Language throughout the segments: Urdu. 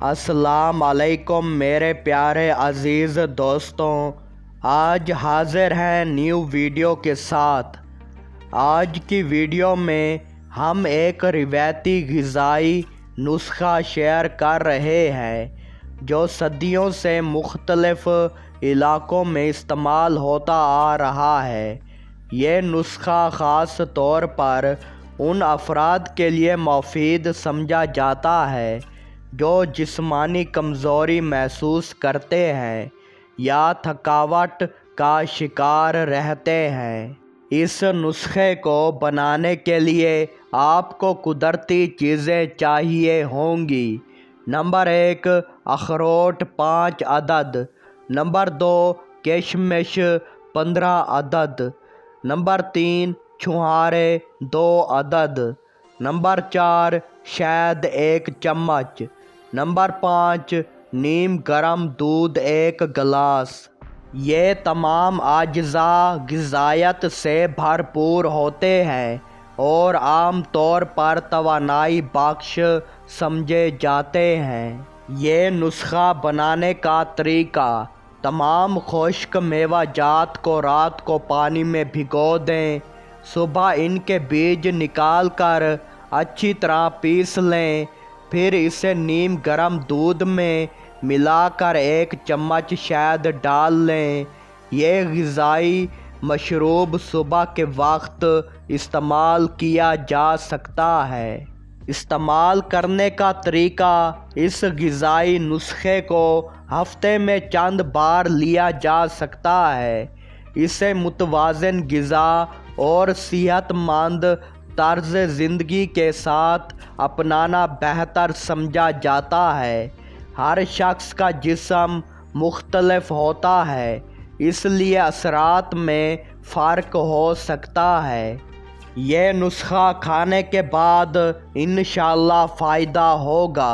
السلام علیکم میرے پیارے عزیز دوستوں، آج حاضر ہیں نیو ویڈیو کے ساتھ۔ آج کی ویڈیو میں ہم ایک روایتی غذائی نسخہ شیئر کر رہے ہیں جو صدیوں سے مختلف علاقوں میں استعمال ہوتا آ رہا ہے۔ یہ نسخہ خاص طور پر ان افراد کے لیے مفید سمجھا جاتا ہے جو جسمانی کمزوری محسوس کرتے ہیں یا تھکاوٹ کا شکار رہتے ہیں۔ اس نسخے کو بنانے کے لیے آپ کو قدرتی چیزیں چاہیے ہوں گی۔ نمبر 1، اخروٹ 5 عدد۔ نمبر 2، کشمش 15 عدد۔ نمبر 3، چھہارے 2 عدد۔ نمبر 4، شہد 1 چمچ۔ نمبر 5، نیم گرم دودھ 1 گلاس۔ یہ تمام اجزاء غذائیت سے بھرپور ہوتے ہیں اور عام طور پر توانائی بخش سمجھے جاتے ہیں۔ یہ نسخہ بنانے کا طریقہ: تمام خشک میوہ جات کو رات کو پانی میں بھگو دیں۔ صبح ان کے بیج نکال کر اچھی طرح پیس لیں، پھر اسے نیم گرم دودھ میں ملا کر 1 چمچ شہد ڈال لیں۔ یہ غذائی مشروب صبح کے وقت استعمال کیا جا سکتا ہے۔ استعمال کرنے کا طریقہ: اس غذائی نسخے کو ہفتے میں چند بار لیا جا سکتا ہے۔ اسے متوازن غذا اور صحت مند طرز زندگی کے ساتھ اپنانا بہتر سمجھا جاتا ہے۔ ہر شخص کا جسم مختلف ہوتا ہے، اس لیے اثرات میں فرق ہو سکتا ہے۔ یہ نسخہ کھانے کے بعد انشاءاللہ فائدہ ہوگا۔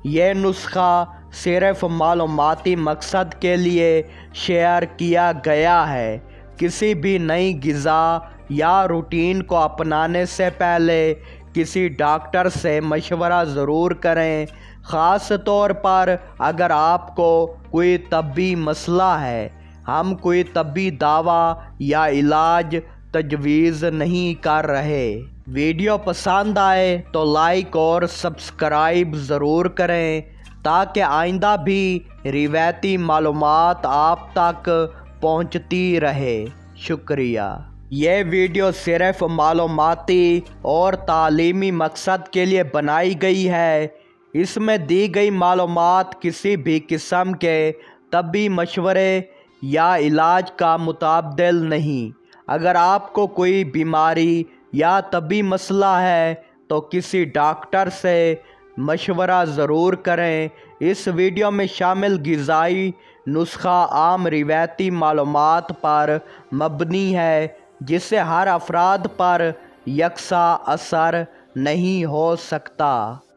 یہ نسخہ صرف معلوماتی مقصد کے لیے شیئر کیا گیا ہے۔ کسی بھی نئی غذا یا روٹین کو اپنانے سے پہلے کسی ڈاکٹر سے مشورہ ضرور کریں، خاص طور پر اگر آپ کو کوئی طبی مسئلہ ہے۔ ہم کوئی طبی دعویٰ یا علاج تجویز نہیں کر رہے۔ ویڈیو پسند آئے تو لائک اور سبسکرائب ضرور کریں تاکہ آئندہ بھی روایتی معلومات آپ تک پہنچتی رہے۔ شکریہ۔ یہ ویڈیو صرف معلوماتی اور تعلیمی مقصد کے لیے بنائی گئی ہے۔ اس میں دی گئی معلومات کسی بھی قسم کے طبی مشورے یا علاج کا متبادل نہیں۔ اگر آپ کو کوئی بیماری یا طبی مسئلہ ہے تو کسی ڈاکٹر سے مشورہ ضرور کریں۔ اس ویڈیو میں شامل غذائی نسخہ عام روایتی معلومات پر مبنی ہے جس سے ہر افراد پر یکساں اثر نہیں ہو سکتا۔